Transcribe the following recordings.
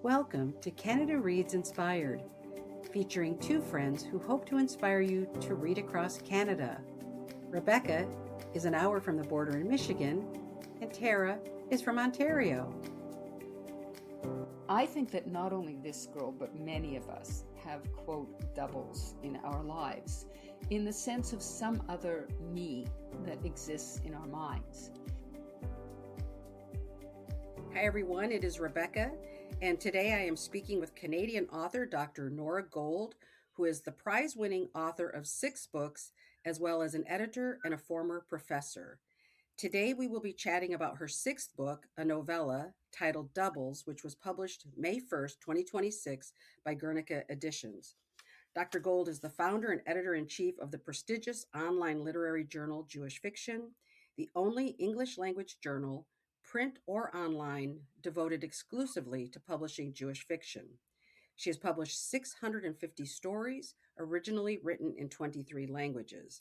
Welcome to Canada Reads Inspired, featuring two friends who hope to inspire you to read across Canada. Rebecca is an hour from the border in Michigan, and Tara is from Ontario. I think that not only this girl, but many of us have, quote, doubles in our lives, in the sense of some other me that exists in our minds. Hi, everyone. It is Rebecca, and today I am speaking with Canadian author Dr. Nora Gold, who is the prize-winning author of 6 books, as well as an editor and a former professor. Today we will be chatting about her 6th book, a novella titled Doubles, which was published May 1st, 2026 by Guernica Editions. Dr. Gold is the founder and editor-in-chief of the prestigious online literary journal Jewish Fiction, the only English language journal, print or online, devoted exclusively to publishing Jewish fiction. She has published 650 stories, originally written in 23 languages.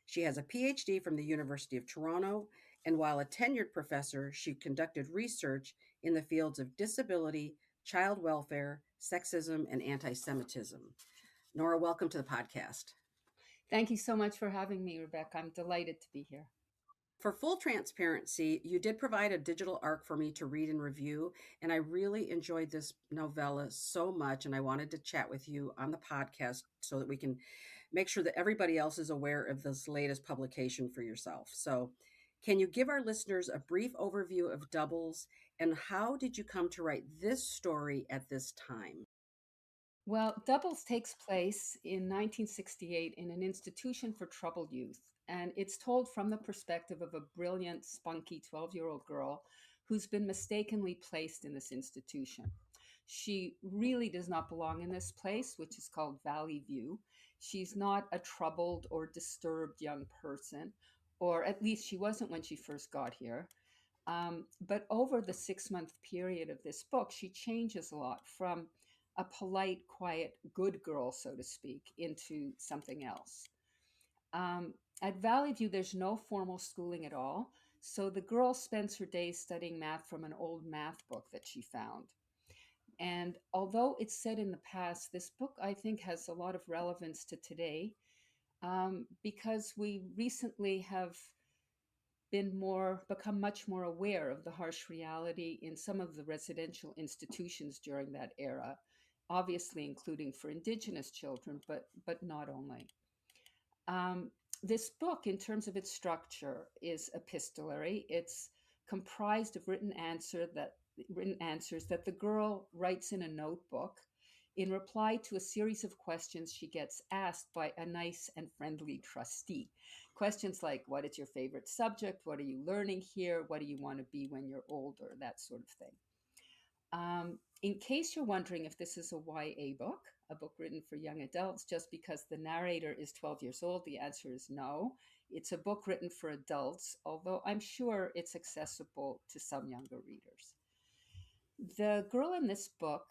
She has a PhD from the University of Toronto, and while a tenured professor, she conducted research in the fields of disability, child welfare, sexism, and anti Semitism. Nora, welcome to the podcast. Thank you so much for having me, Rebecca. I'm delighted to be here. For full transparency, you did provide a digital arc for me to read and review, and I really enjoyed this novella so much, and I wanted to chat with you on the podcast so that we can make sure that everybody else is aware of this latest publication for yourself. So, can you give our listeners a brief overview of Doubles, and how did you come to write this story at this time? Well, Doubles takes place in 1968 in an institution for troubled youth, and it's told from the perspective of a brilliant, spunky 12-year-old girl who's been mistakenly placed in this institution. She really does not belong in this place, which is called Valley View. She's not a troubled or disturbed young person, or at least she wasn't when she first got here. But over the 6 month period of this book, she changes a lot from a polite, quiet, good girl, so to speak, into something else. Um, at Valley View, there's no formal schooling at all. So the girl spends her days studying math from an old math book that she found. And although it's set in the past, this book, I think, has a lot of relevance to today because we recently have become much more aware of the harsh reality in some of the residential institutions during that era, obviously including for Indigenous children, but not only. Um, this book, in terms of its structure, is epistolary. It's comprised of written answers that the girl writes in a notebook in reply to a series of questions she gets asked by a nice and friendly trustee. Questions like, what is your favorite subject? What are you learning here? What do you want to be when you're older? That sort of thing. In case you're wondering if this is a YA book, a book written for young adults, just because the narrator is 12 years old, the answer is no. It's a book written for adults, although I'm sure it's accessible to some younger readers. The girl in this book,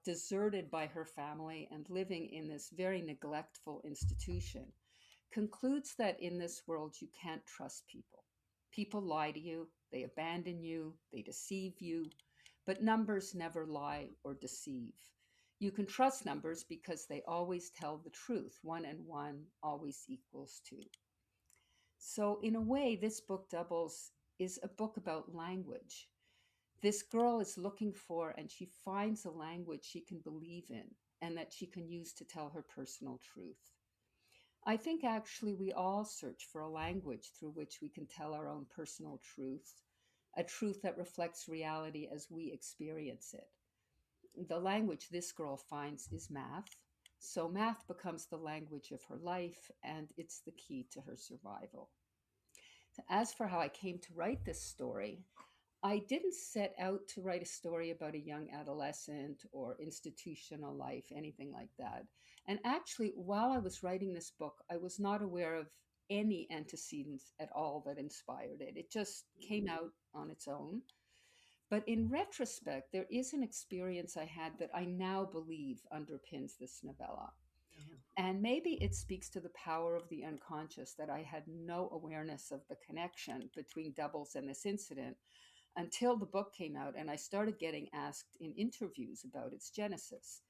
deserted by her family and living in this very neglectful institution, concludes that in this world you can't trust people. People lie to you, they abandon you, they deceive you, but numbers never lie or deceive. You can trust numbers because they always tell the truth. 1 and 1 always equals 2. So, in a way, this book, Doubles, is a book about language. This girl is looking for and she finds a language she can believe in and that she can use to tell her personal truth. I think actually we all search for a language through which we can tell our own personal truth, a truth that reflects reality as we experience it. The language this girl finds is math. So math becomes the language of her life, and it's the key to her survival. As for how I came to write this story, I didn't set out to write a story about a young adolescent or institutional life, anything like that. And actually, while I was writing this book, I was not aware of any antecedents at all that inspired it. It just came out on its own. But in retrospect, there is an experience I had that I now believe underpins this novella. And maybe it speaks to the power of the unconscious that I had no awareness of the connection between Doubles and this incident until the book came out and I started getting asked in interviews about its genesis.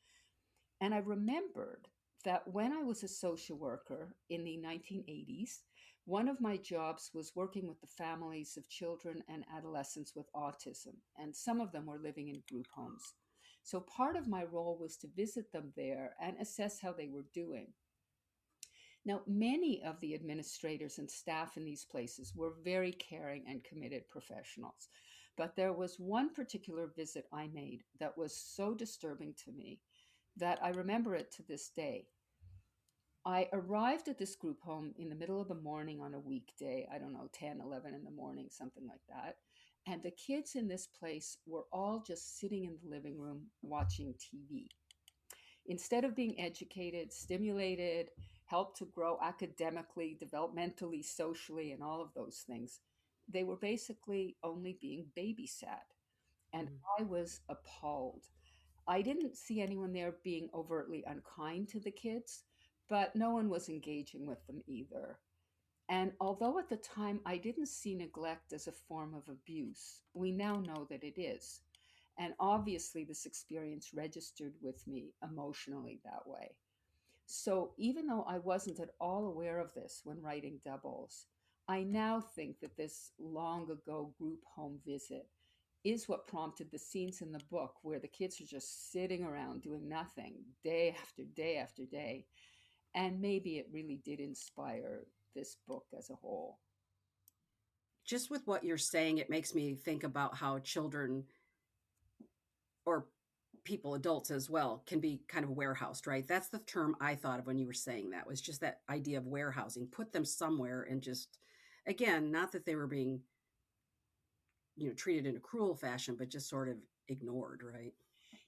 And I remembered that when I was a social worker in the 1980s, one of my jobs was working with the families of children and adolescents with autism, and some of them were living in group homes. So part of my role was to visit them there and assess how they were doing. Now, many of the administrators and staff in these places were very caring and committed professionals. But there was one particular visit I made that was so disturbing to me that I remember it to this day. I arrived at this group home in the middle of the morning on a weekday, I don't know, 10, 11 in the morning, something like that. And the kids in this place were all just sitting in the living room watching TV. Instead of being educated, stimulated, helped to grow academically, developmentally, socially, and all of those things, they were basically only being babysat. And Mm. I was appalled. I didn't see anyone there being overtly unkind to the kids, but no one was engaging with them either. And although at the time I didn't see neglect as a form of abuse, we now know that it is. And obviously, this experience registered with me emotionally that way. So even though I wasn't at all aware of this when writing Doubles, I now think that this long ago group home visit is what prompted the scenes in the book where the kids are just sitting around doing nothing day after day after day. And maybe it really did inspire this book as a whole. Just with what you're saying, it makes me think about how children or people, adults as well, can be kind of warehoused, right? That's the term I thought of when you were saying that, was just that idea of warehousing. Put them somewhere and just, again, not that they were being, treated in a cruel fashion, but just sort of ignored, right?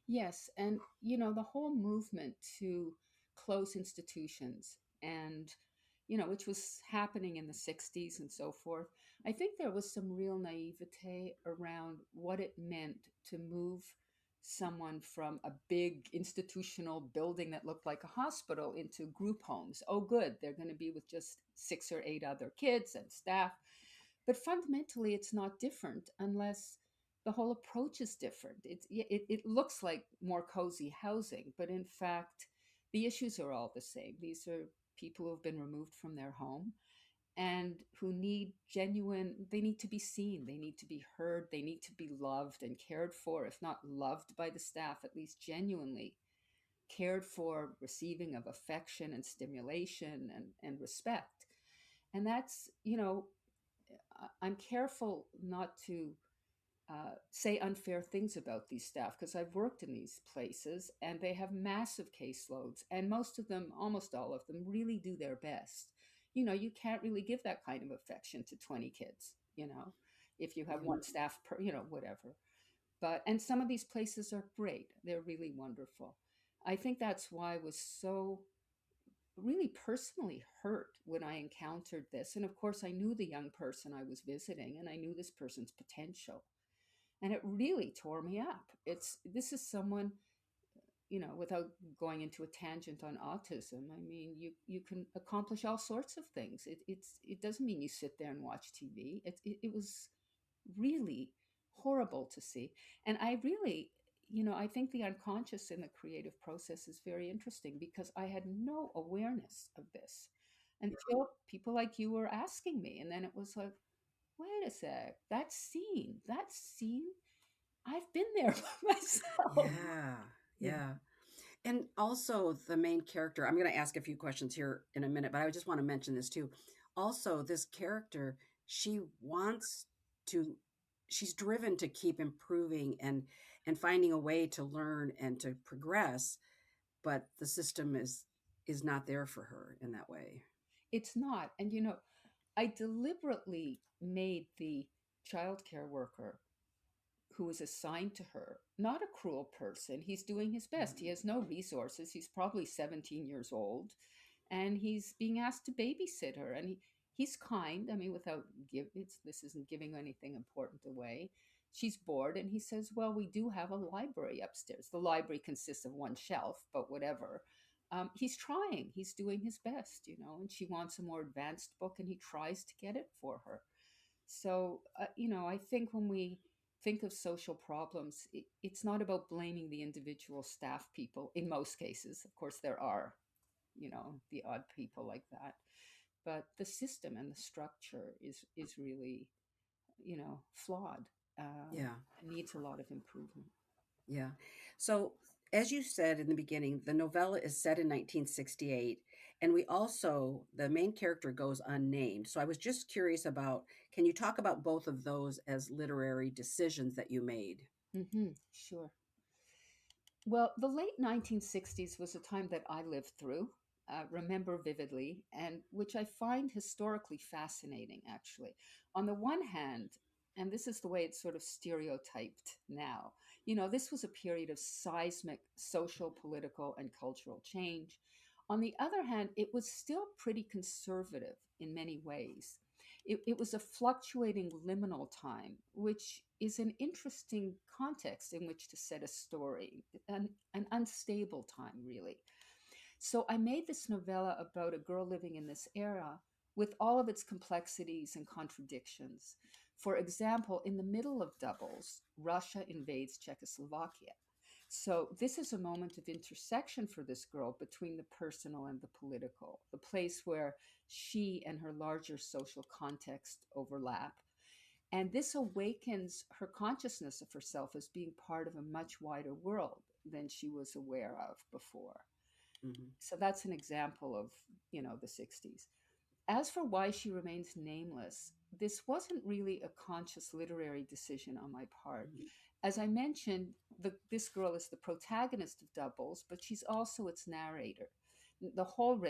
Yes, and the whole movement to close institutions and which was happening in the 60s and so forth. I think there was some real naivete around what it meant to move someone from a big institutional building that looked like a hospital into group homes. Oh, good, they're going to be with just 6 or 8 other kids and staff. But fundamentally, it's not different unless the whole approach is different. It looks like more cozy housing, but in fact, the issues are all the same. These are people who have been removed from their home and who need they need to be seen, they need to be heard, they need to be loved and cared for, if not loved by the staff, at least genuinely cared for, receiving of affection and stimulation and respect. And that's, I'm careful not to say unfair things about these staff because I've worked in these places and they have massive caseloads, and most of them, almost all of them, really do their best. You can't really give that kind of affection to 20 kids, if you have Yeah. one staff per, whatever. But, and some of these places are great, they're really wonderful. I think that's why I was so really personally hurt when I encountered this. And of course, I knew the young person I was visiting and I knew this person's potential. And it really tore me up. This is someone, without going into a tangent on autism, I mean, you can accomplish all sorts of things. It doesn't mean you sit there and watch TV. It was really horrible to see. And I really, I think the unconscious in the creative process is very interesting because I had no awareness of this until people like you were asking me. And then it was like, wait a sec, that scene, I've been there myself. Yeah. Yeah. Yeah. And also the main character, I'm going to ask a few questions here in a minute, but I just want to mention this too. Also, this character, she wants to, she's driven to keep improving and finding a way to learn and to progress, but the system is not there for her in that way. It's not. And, I deliberately made the childcare worker who was assigned to her not a cruel person. He's doing his best. He has no resources. He's probably 17 years old and he's being asked to babysit her. And he's kind. I mean, without this isn't giving anything important away. She's bored, and he says, "Well, we do have a library upstairs. The library consists of one shelf, but whatever." He's trying. He's doing his best, and she wants a more advanced book, and he tries to get it for her. So, I think when we think of social problems, it's not about blaming the individual staff people in most cases. Of course, there are, the odd people like that. But the system and the structure is really, flawed. Yeah. Needs a lot of improvement. Yeah. So, as you said in the beginning, the novella is set in 1968, and the main character goes unnamed. So, I was just curious about, can you talk about both of those as literary decisions that you made? Sure. Well, the late 1960s was a time that I lived through, remember vividly, and which I find historically fascinating, actually. On the one hand, and this is the way it's sort of stereotyped now, this was a period of seismic social, political, and cultural change. On the other hand, it was still pretty conservative in many ways. It was a fluctuating liminal time, which is an interesting context in which to set a story, an unstable time, really. So I made this novella about a girl living in this era with all of its complexities and contradictions. For example, in the middle of Doubles, Russia invades Czechoslovakia. So this is a moment of intersection for this girl between the personal and the political, the place where she and her larger social context overlap. And this awakens her consciousness of herself as being part of a much wider world than she was aware of before. Hmm. So that's an example of, the 60s. As for why she remains nameless, this wasn't really a conscious literary decision on my part. As I mentioned, this girl is the protagonist of Doubles, but she's also its narrator. The whole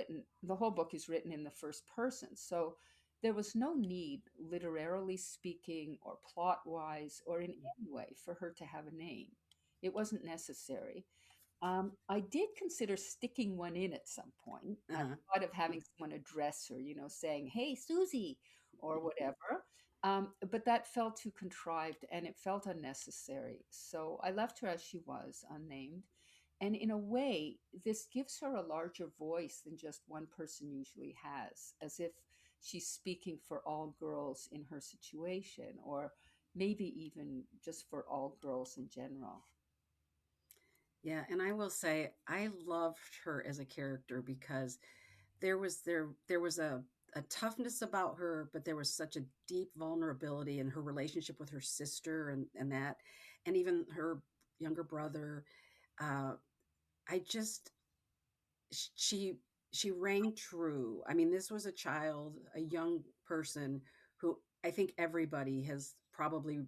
book is written in the first person, so there was no need, literarily speaking, or plot wise, or in any way, for her to have a name. It wasn't necessary. I did consider sticking one in at some point. I Uh-huh. thought of having someone address her, saying, "Hey, Susie," or whatever. But that felt too contrived and it felt unnecessary. So I left her as she was, unnamed. And in a way, this gives her a larger voice than just one person usually has, as if she's speaking for all girls in her situation, or maybe even just for all girls in general. Yeah, and I will say I loved her as a character because there was a toughness about her, but there was such a deep vulnerability in her relationship with her sister and that, and even her younger brother. Uh, I just she she rang true. I mean, this was a child, a young person who I think everybody has probably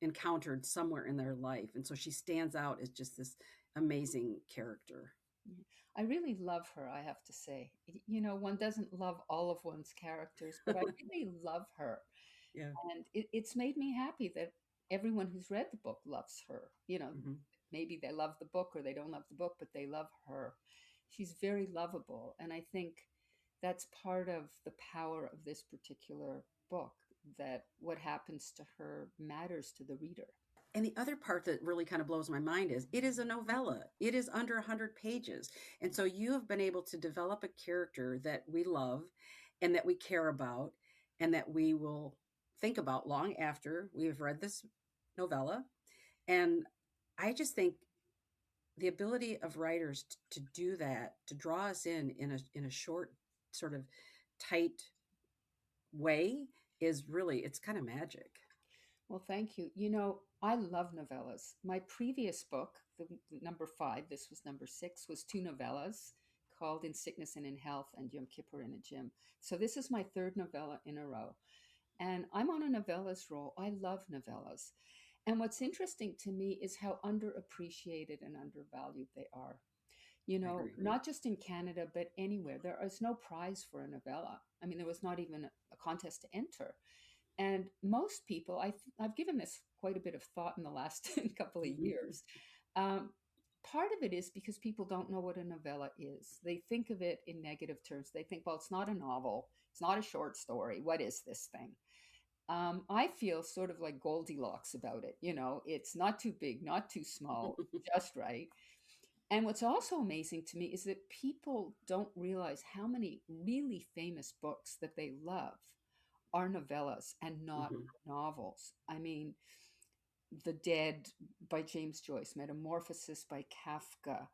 encountered somewhere in their life, and so she stands out as just this amazing character. Yeah. I really love her, I have to say. One doesn't love all of one's characters, but I really love her. Yeah. And it's made me happy that everyone who's read the book loves her. Hmm. Maybe they love the book or they don't love the book, but they love her. She's very lovable. And I think that's part of the power of this particular book, that what happens to her matters to the reader. And the other part that really kind of blows my mind is it is a novella. It is under 100 pages. And so you have been able to develop a character that we love and that we care about and that we will think about long after we have read this novella. And I just think the ability of writers to do that, to draw us in a short, sort of tight way, is really, it's kind of magic. Well, thank you. I love novellas. My previous book, the number five, this was number six, was two novellas called In Sickness and in Health and Yom Kippur in a Gym. So this is my third novella in a row. And I'm on a novellas roll. I love novellas. And what's interesting to me is how underappreciated and undervalued they are. I agree. Not just in Canada, but anywhere. There is no prize for a novella. I mean, there was not even a contest to enter. And most people, I've given this quite a bit of thought in the last couple of years. Um, Part of it is because people don't know what a novella is. They think of it in negative terms. They think, well, it's not a novel, it's not a short story. What is this thing? I feel sort of like Goldilocks about it. It's not too big, not too small, just right. And what's also amazing to me is that people don't realize how many really famous books that they love are novellas and not Hmm. novels. I mean, The Dead by James Joyce, Metamorphosis by Kafka,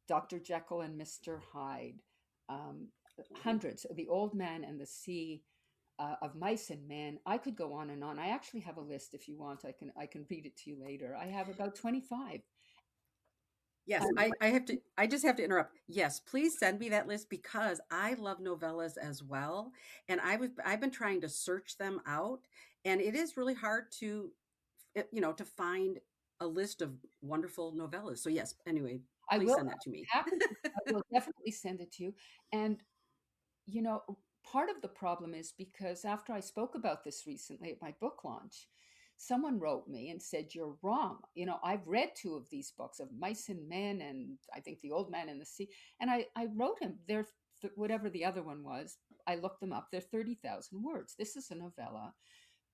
Dr. Jekyll and Mr. Hyde, um, hundreds, The Old Man and the Sea, of Mice and Men. I could go on and on. I actually have a list if you want. I can read it to you later. I have about 25. Yes, I have to, I just have to interrupt. Yes, please send me that list because I love novellas as well. And I've been trying to search them out, and it is really hard to, to find a list of wonderful novellas. So yes, anyway, I please will send that to me. happily. I will definitely send it to you. And you know, part of the problem is because after I spoke about this recently at my book launch, someone wrote me and said, "You're wrong. I've read two of these books of Mice and Men and I think The Old Man and the Sea." And I wrote him, whatever the other one was, I looked them up. They're 30,000 words. This is a novella.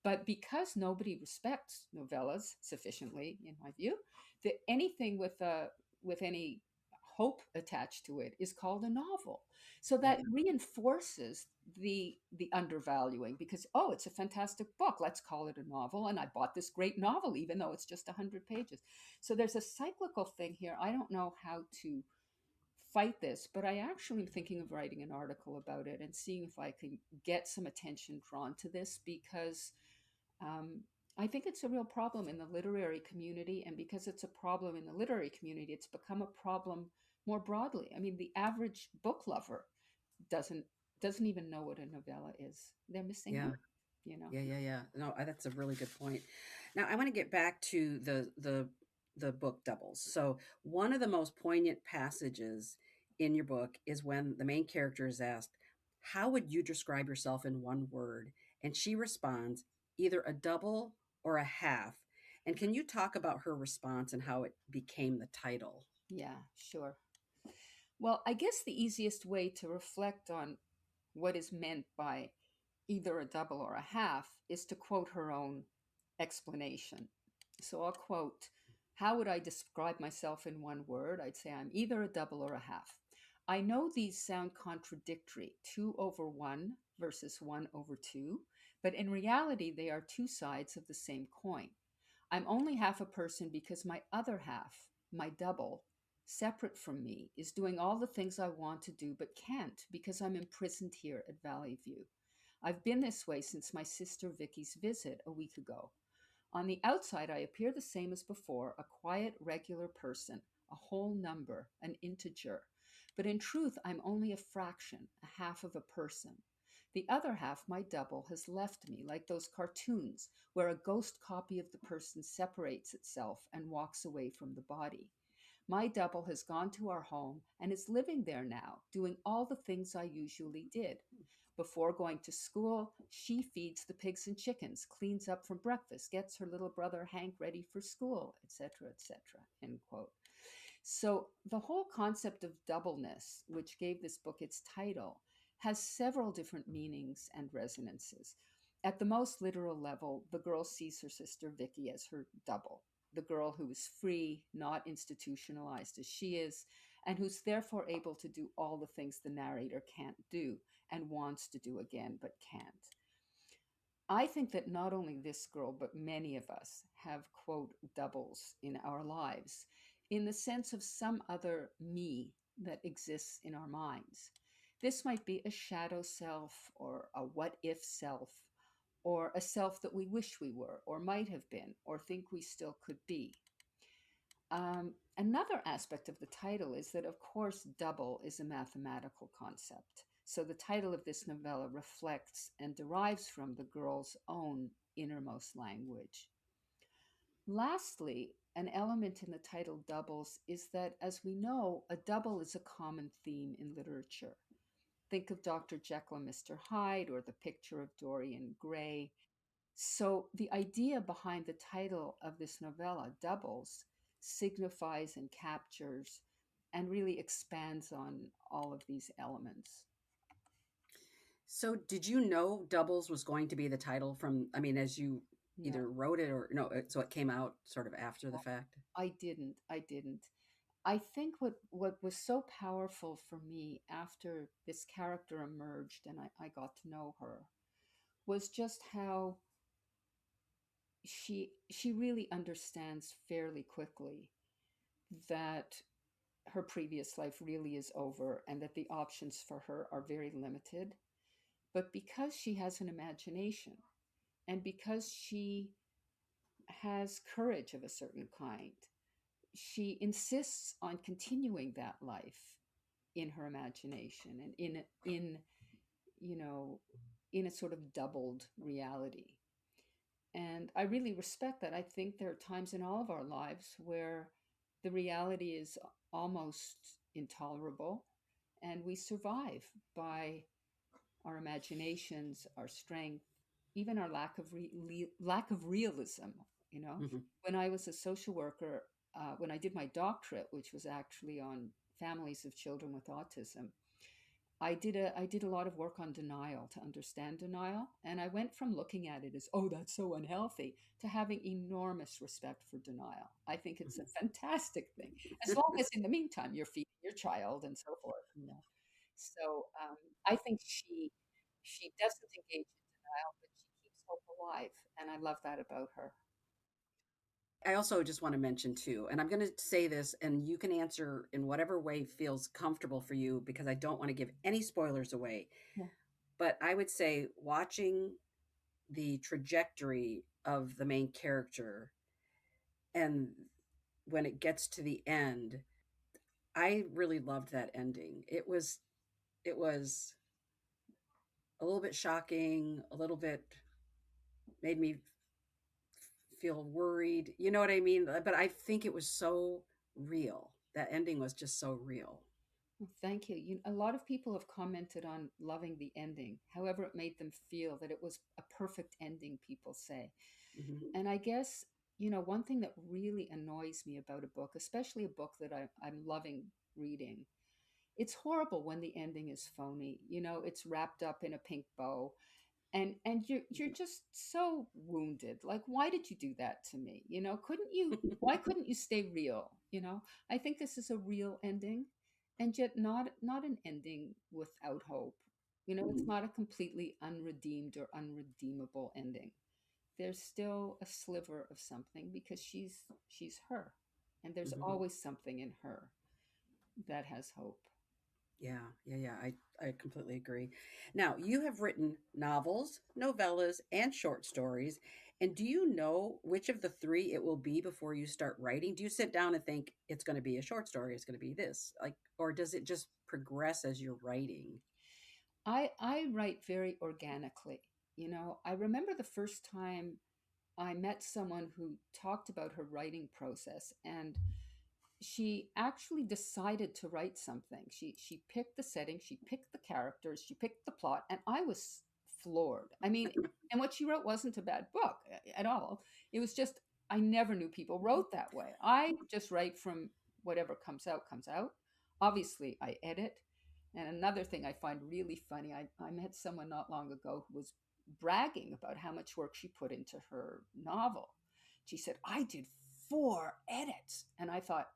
But because nobody respects novellas sufficiently, in my view, that anything with any hope attached to it is called a novel. So Yeah. that reinforces the undervaluing because it's a fantastic book. Let's call it a novel. And I bought this great novel, even though it's just 100 pages. So there's a cyclical thing here. I don't know how to fight this, but I actually am thinking of writing an article about it and seeing if I can get some attention drawn to this because um, I think it's a real problem in the literary community, and because it's a problem in the literary community, it's become a problem more broadly. I mean, the average book lover doesn't doesn't even know what a novella is. They're missing Yeah. out, you know. Yeah. No, that's a really good point. Now, I want to get back to the book Doubles. So, one of the most poignant passages in your book is when the main character is asked, "How would you describe yourself in one word?" And she responds, "Either a double or a half." And can you talk about her response and how it became the title? Yeah, sure. Well, I guess the easiest way to reflect on what is meant by either a double or a half is to quote her own explanation. So I'll quote, "How would I describe myself in one word? I'd say I'm either a double or a half. I know these sound contradictory, 2 over 1 versus 1 over 2, but in reality, they are two sides of the same coin. I'm only half a person because my other half, my double, separate from me, is doing all the things I want to do but can't because I'm imprisoned here at Valley View. I've been this way since my sister Vicky's visit a week ago. On the outside, I appear the same as before, a quiet, regular person, a whole number, an integer. But in truth, I'm only a fraction, a half of a person. The other half, my double, has left me, like those cartoons where a ghost copy of the person separates itself and walks away from the body. My double has gone to our home and is living there now, doing all the things I usually did. Before going to school, she feeds the pigs and chickens, cleans up for breakfast, gets her little brother Hank ready for school, etc., etc. End quote. So the whole concept of doubleness, which gave this book its title, has several different meanings and resonances. At the most literal level, the girl sees her sister Vicky as her double, the girl who is free, not institutionalized as she is, and who's therefore able to do all the things the narrator can't do and wants to do again but can't. I think that not only this girl, but many of us have, quote, doubles in our lives in the sense of some other me that exists in our minds. This might be a shadow self or a what if self or a self that we wish we were or might have been or think we still could be. Another aspect of the title is that, of course, double is a mathematical concept. So the title of this novella reflects and derives from the girl's own innermost language. Lastly, an element in the title doubles is that, as we know, a double is a common theme in literature. Think of Dr. Jekyll and Mr. Hyde or the picture of Dorian Gray. So the idea behind the title of this novella, Doubles, signifies and captures and really expands on all of these elements. So, did you know Doubles was going to be the title from, I mean, as you No, either wrote it or no, so it came out sort of after the fact? I didn't. I didn't. I think what was so powerful for me after this character emerged and I got to know her was just how she really understands fairly quickly that her previous life really is over and that the options for her are very limited. But because she has an imagination and because she has courage of a certain kind, she insists on continuing that life in her imagination and in you know in a sort of doubled reality. And I really respect that. I think there are times in all of our lives where the reality is almost intolerable, and we survive by our imaginations, our strength, even our lack of realism. You know, Hmm. when I was a social worker, when I did my doctorate, which was actually on families of children with autism, I did a lot of work on denial to understand denial, and I went from looking at it as, oh, that's so unhealthy, to having enormous respect for denial. I think it's a fantastic thing, as long as in the meantime you're feeding your child and so forth. So I think she doesn't engage in denial, but she keeps hope alive, and I love that about her. I also just want to mention too, and I'm going to say this, and you can answer in whatever way feels comfortable for you because I don't want to give any spoilers away. Yeah. But I would say watching the trajectory of the main character and when it gets to the end, I really loved that ending. It was a little bit shocking, a little bit made me feel worried. You know what I mean? But I think it was so real. That ending was just so real. Well, thank you. A lot of people have commented on loving the ending, however, it made them feel that it was a perfect ending, people say. Hmm. And I guess, one thing that really annoys me about a book, especially a book that I'm loving reading, it's horrible when the ending is phony. It's wrapped up in a pink bow and you're just so wounded. Like, why did you do that to me? Couldn't you why couldn't you stay real? I think this is a real ending, and yet not an ending without hope. It's not a completely unredeemed or unredeemable ending. There's still a sliver of something because she's her, and there's Hmm. always something in her that has hope. Yeah. I completely agree. Now, you have written novels, novellas, and short stories. And do you know which of the three it will be before you start writing? Do you sit down and think it's going to be a short story, it's going to be this? Like, or does it just progress as you're writing? I write very organically. I remember the first time I met someone who talked about her writing process, and she actually decided to write something. She picked the setting, she picked the characters, she picked the plot, and I was floored. I mean, and what she wrote wasn't a bad book at all. It was just I never knew people wrote that way. I just write from whatever comes out comes out. Obviously, I edit. And another thing I find really funny, I met someone not long ago who was bragging about how much work she put into her novel. She said, I did 4 edits. And I thought,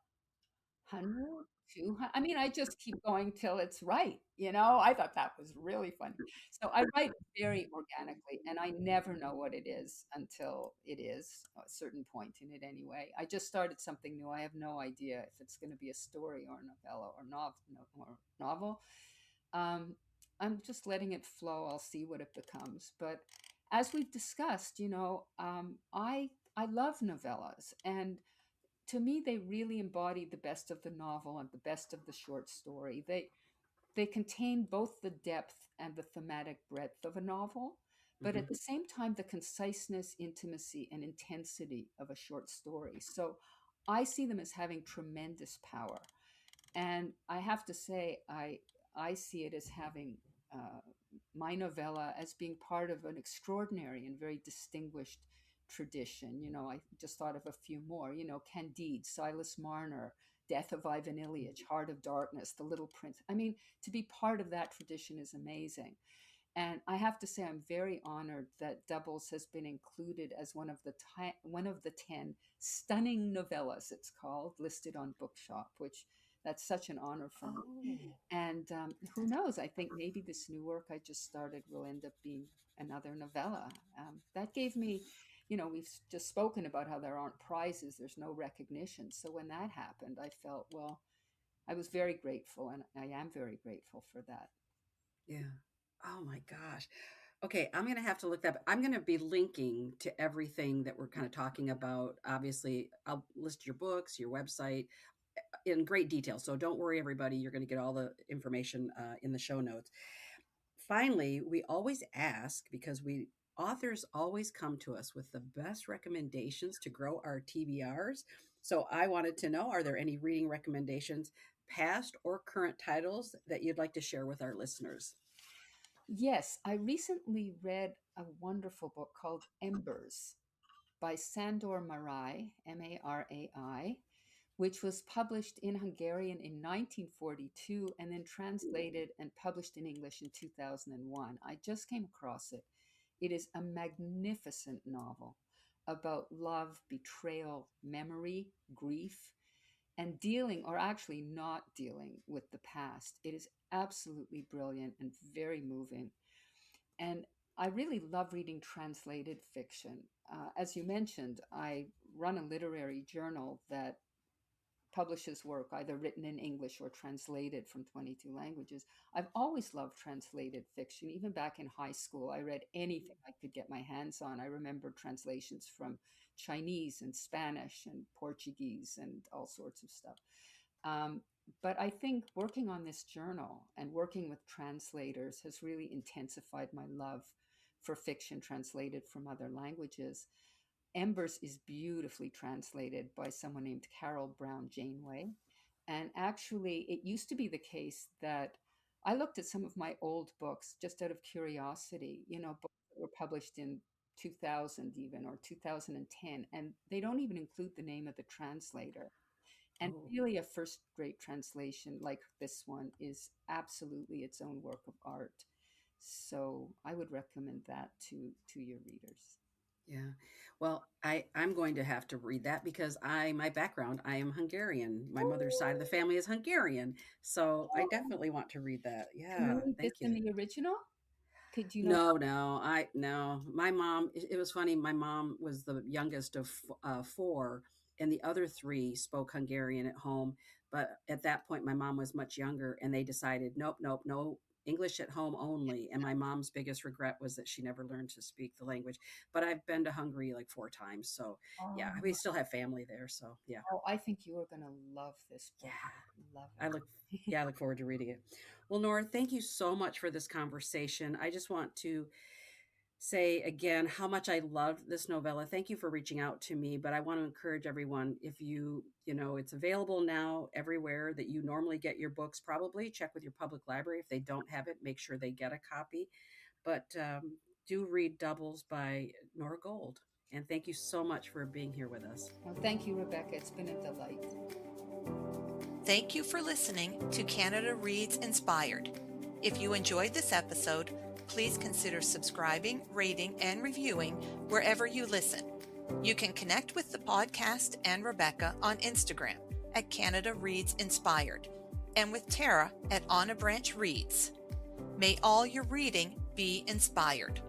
100, 200. I mean, I just keep going till it's right. I thought that was really funny. So I write very organically, and I never know what it is until it is a certain point in it anyway. I just started something new. I have no idea if it's going to be a story or a novella or novel. Um, I'm just letting it flow. I'll see what it becomes. But as we've discussed, I love novellas, and to me, they really embody the best of the novel and the best of the short story. They contain both the depth and the thematic breadth of a novel, but Hmm. at the same time, the conciseness, intimacy, and intensity of a short story. So I see them as having tremendous power. And I have to say, I see it as having uh, my novella as being part of an extraordinary and very distinguished tradition. I just thought of a few more. Candide, Silas Marner, Death of Ivan Ilyich, Heart of Darkness, The Little Prince. I mean, to be part of that tradition is amazing. And I have to say, I'm very honored that Doubles has been included as one of the 10 stunning novellas, it's called, listed on Bookshop, which that's such an honor for me. Oh, And who knows? I think maybe this new work I just started will end up being another novella. That gave me we've just spoken about how there aren't prizes, there's no recognition. So when that happened, I felt, well, I was very grateful, and I am very grateful for that. Yeah. Oh my gosh. Okay, I'm going to have to look that up. I'm going to be linking to everything that we're kind of talking about. Obviously, I'll list your books, your website in great detail. So don't worry, everybody. You're going to get all the information in the show notes. Finally, we always ask because we authors always come to us with the best recommendations to grow our TBRs. So I wanted to know, are there any reading recommendations, past or current titles that you'd like to share with our listeners? Yes, I recently read a wonderful book called Embers by Sandor Marai, Marai, which was published in Hungarian in 1942 and then translated and published in English in 2001. I just came across it. It is a magnificent novel about love, betrayal, memory, grief, and dealing, or actually not dealing, with the past. It is absolutely brilliant and very moving. And I really love reading translated fiction. As you mentioned, I run a literary journal that publishes work either written in English or translated from 22 languages. I've always loved translated fiction. Even back in high school, I read anything I could get my hands on. I remember translations from Chinese and Spanish and Portuguese and all sorts of stuff. Um, but I think working on this journal and working with translators has really intensified my love for fiction translated from other languages. Embers is beautifully translated by someone named Carol Brown Janeway. And actually, it used to be the case that I looked at some of my old books just out of curiosity, books that were published in 2000 even or 2010, and they don't even include the name of the translator. And Oh, really, a first rate translation like this one is absolutely its own work of art. So I would recommend that to your readers. yeah. Well, I'm going to have to read that because my background, I am Hungarian. My mother's side of the family is Hungarian. So I Oh, definitely want to read that. can you Yeah, read this thank you. in the original? Could you know? No, no, no. My mom, it was funny. My mom was the youngest of four, and the other three spoke Hungarian at home. But at that point, my mom was much younger, and they decided, nope, nope, no English at home only. And my mom's biggest regret was that she never learned to speak the language. But I've been to Hungary like four times, so yeah, we Oh, still have family there. So yeah, oh, I think you are going to love this yeah. book. Love I look it. yeah, I look forward to reading it. Well, Nora, thank you so much for this conversation. I just want to say again how much I loved this novella. Thank you for reaching out to me, but I want to encourage everyone, if it's available now everywhere that you normally get your books. Probably check with your public library. If they don't have it, make sure they get a copy. But do read Doubles by Nora Gold. And thank you so much for being here with us. Well, thank you, Rebecca. It's been a delight. Thank you for listening to Canada Reads Inspired. If you enjoyed this episode, please consider subscribing, rating, and reviewing wherever you listen. You can connect with the podcast and Rebecca on Instagram at Canada Reads Inspired and with Tara at On a Branch Reads. May all your reading be inspired.